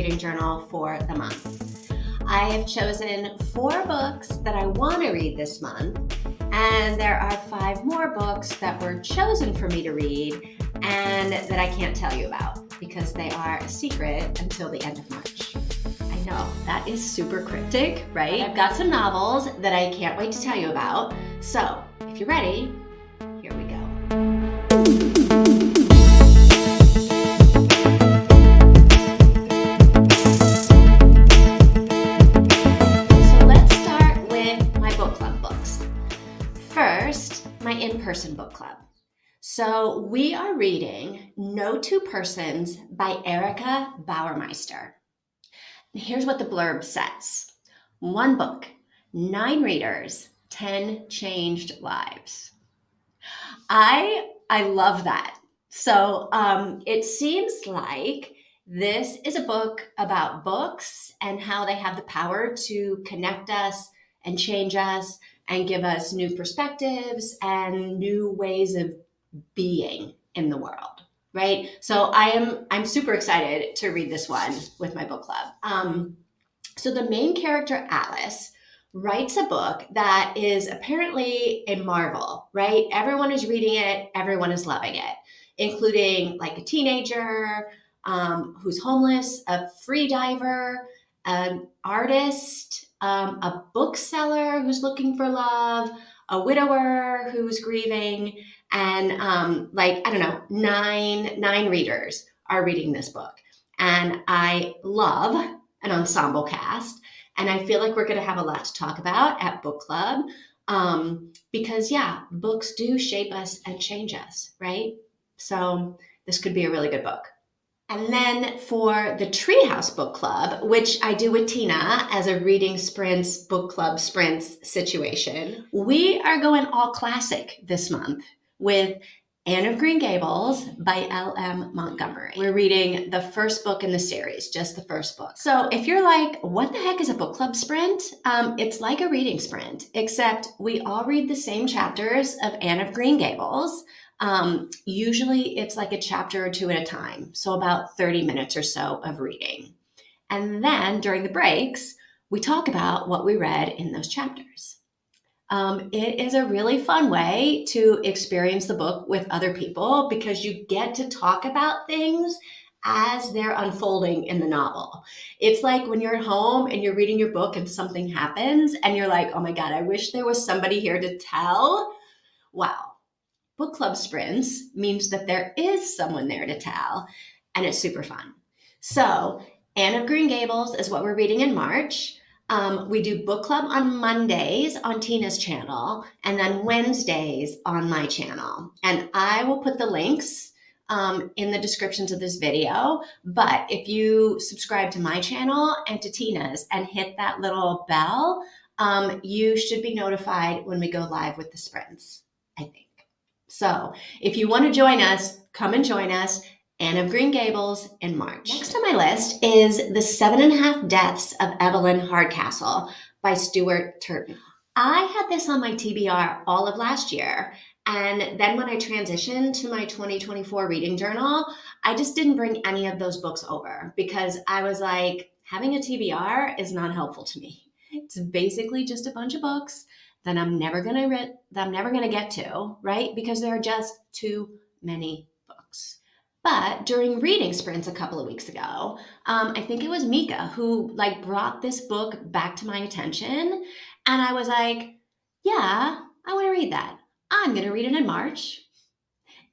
reading journal for the month. I have chosen 4 books that I want to read this month, and there are 5 more books that were chosen for me to read and that I can't tell you about because they are a secret until the end of March. I know, that is super cryptic, right? I've got some novels that I can't wait to tell you about. So, if you're ready, here we go. So let's start with my book club books. First, my in-person book club. So we are reading No Two Persons by Erica Bauermeister. Here's what the blurb says. 1 book, 9 readers, 10 changed lives. I love that. So it seems like this is a book about books and how they have the power to connect us and change us and give us new perspectives and new ways of being in the world, right? So I'm super excited to read this one with my book club. So the main character, Alice, writes a book that is apparently a marvel, right? Everyone is reading it, everyone is loving it, including like a teenager who's homeless, a free diver, an artist, a bookseller who's looking for love, a widower who's grieving, and I don't know, nine readers are reading this book. And I love an ensemble cast. And I feel like we're going to have a lot to talk about at book club because, yeah, books do shape us and change us, right? So this could be a really good book. And then for the Treehouse Book Club, which I do with Tina as a Reading Sprints Book Club Sprints situation, we are going all classic this month with Anne of Green Gables by L.M. Montgomery. We're reading the first book in the series, just the first book. So if you're like, what the heck is a book club sprint? It's like a reading sprint, except we all read the same chapters of Anne of Green Gables. Usually it's like a chapter or 2 at a time, so about 30 minutes or so of reading. And then during the breaks, we talk about what we read in those chapters. It is a really fun way to experience the book with other people because you get to talk about things as they're unfolding in the novel. It's like when you're at home and you're reading your book and something happens and you're like, oh my God, I wish there was somebody here to tell. Wow. Book club sprints means that there is someone there to tell, and it's super fun. So Anne of Green Gables is what we're reading in March. We do book club on Mondays on Tina's channel, and then Wednesdays on my channel. And I will put the links in the descriptions of this video. But if you subscribe to my channel and to Tina's and hit that little bell, you should be notified when we go live with the sprints, I think. So if you want to join us, come and join us. Anne of Green Gables in March. Next on my list is The 7.5 Deaths of Evelyn Hardcastle by Stuart Turton. I had this on my TBR all of last year. And then when I transitioned to my 2024 reading journal, I just didn't bring any of those books over because I was like, having a TBR is not helpful to me. It's basically just a bunch of books that I'm never gonna get to, right? Because there are just too many books. But during reading sprints a couple of weeks ago, I think it was Mika who brought this book back to my attention, and I was like, yeah, I want to read that. I'm gonna read it in March,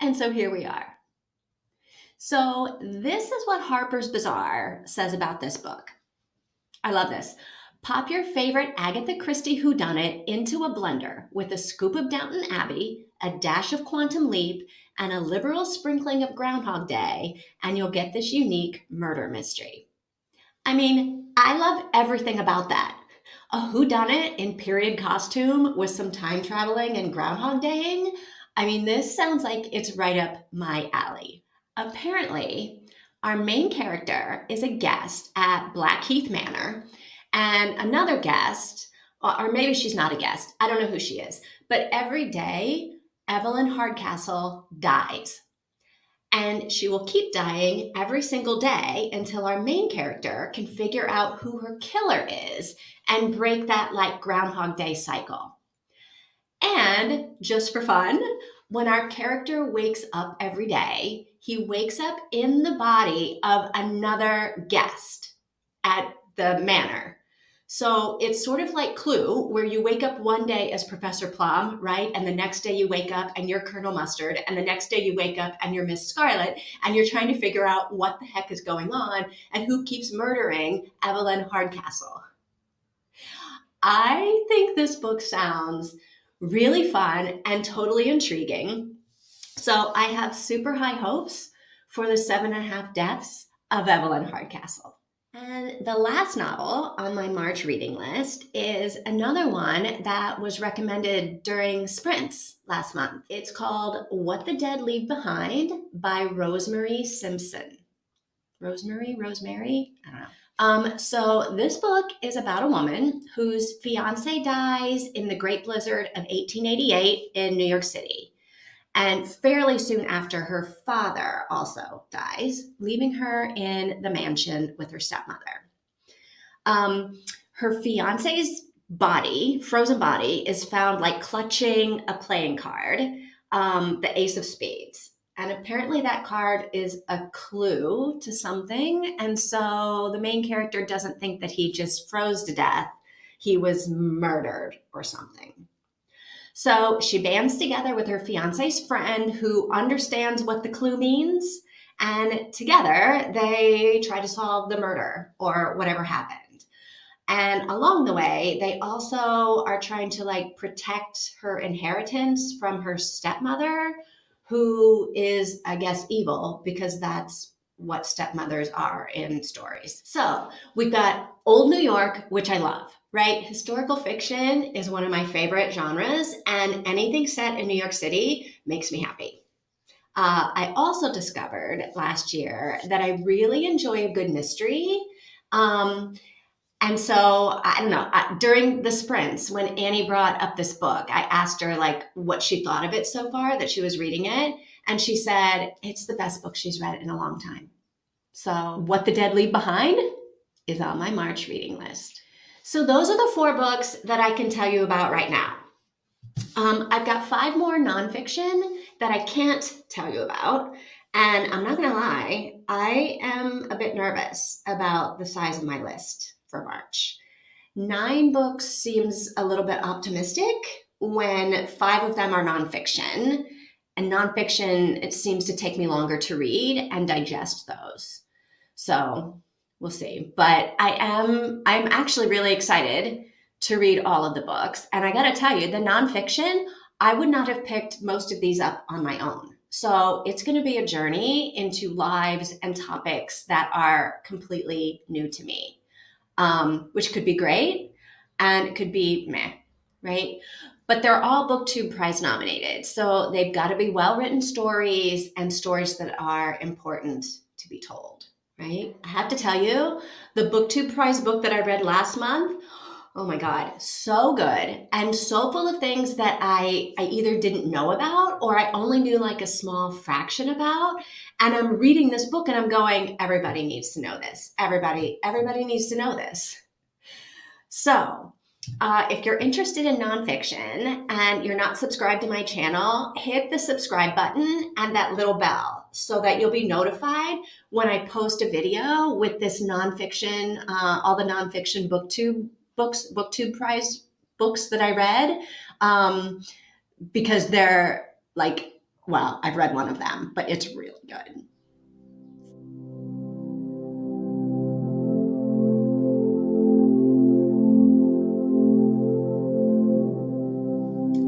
and so here we are. So this is what Harper's Bazaar says about this book. I love this. Pop your favorite Agatha Christie whodunit into a blender with a scoop of Downton Abbey, a dash of Quantum Leap, and a liberal sprinkling of Groundhog Day, and you'll get this unique murder mystery. I mean, I love everything about that. A whodunit in period costume with some time traveling and Groundhog Daying. I mean, this sounds like it's right up my alley. Apparently, our main character is a guest at Blackheath Manor, and another guest, or maybe she's not a guest, I don't know who she is, but every day, Evelyn Hardcastle dies. And she will keep dying every single day until our main character can figure out who her killer is and break that like Groundhog Day cycle. And just for fun, when our character wakes up every day, he wakes up in the body of another guest at the manor. So it's sort of like Clue, where you wake up one day as Professor Plum, right? And the next day you wake up and you're Colonel Mustard. And the next day you wake up and you're Miss Scarlet. And you're trying to figure out what the heck is going on and who keeps murdering Evelyn Hardcastle. I think this book sounds really fun and totally intriguing. So I have super high hopes for the 7.5 Deaths of Evelyn Hardcastle. And the last novel on my March reading list is another one that was recommended during Sprints last month. It's called What the Dead Leave Behind by Rosemary Simpson. Rosemary? I don't know. So this book is about a woman whose fiance dies in the Great Blizzard of 1888 in New York City. And fairly soon after, her father also dies, leaving her in the mansion with her stepmother. Her fiance's body, frozen body, is found like clutching a playing card, the Ace of Spades. And apparently that card is a clue to something. And so the main character doesn't think that he just froze to death. He was murdered or something. So she bands together with her fiance's friend who understands what the clue means. And together they try to solve the murder or whatever happened. And along the way, they also are trying to like protect her inheritance from her stepmother, who is, I guess, evil, because that's what stepmothers are in stories. So we've got old New York, which I love, right? Historical fiction is one of my favorite genres, and anything set in New York City makes me happy. I also discovered last year that I really enjoy a good mystery. And so, I don't know, during the sprints, when Annie brought up this book, I asked her like what she thought of it so far, that she was reading it. And she said, it's the best book she's read in a long time. So What the Dead Leave Behind is on my March reading list. So those are the 4 books that I can tell you about right now. I've got 5 more nonfiction that I can't tell you about. And I'm not going to lie, I am a bit nervous about the size of my list for March. 9 books seems a little bit optimistic when 5 of them are nonfiction. And nonfiction, it seems to take me longer to read and digest those. So we'll see. But I'm actually really excited to read all of the books. And I got to tell you, the nonfiction, I would not have picked most of these up on my own. So it's going to be a journey into lives and topics that are completely new to me, which could be great and it could be meh, right? But they're all BookTube Prize nominated. So they've got to be well-written stories and stories that are important to be told, right? I have to tell you, the BookTube Prize book that I read last month, oh my God, so good and so full of things that I either didn't know about or I only knew like a small fraction about. And I'm reading this book and I'm going, everybody needs to know this. Everybody needs to know this. So if you're interested in nonfiction and you're not subscribed to my channel, hit the subscribe button and that little bell so that you'll be notified when I post a video with this nonfiction, all the nonfiction BookTube Prize books that I read, because they're like, well, I've read one of them, but it's really good.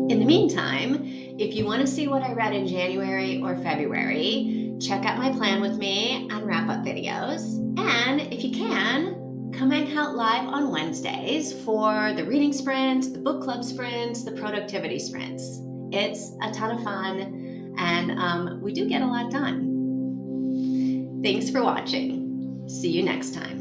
In the meantime, if you want to see what I read in January or February, check out my plan with me and wrap up videos. And if you can, come hang out live on Wednesdays for the reading sprints, the book club sprints, the productivity sprints. It's a ton of fun and we do get a lot done. Thanks for watching. See you next time.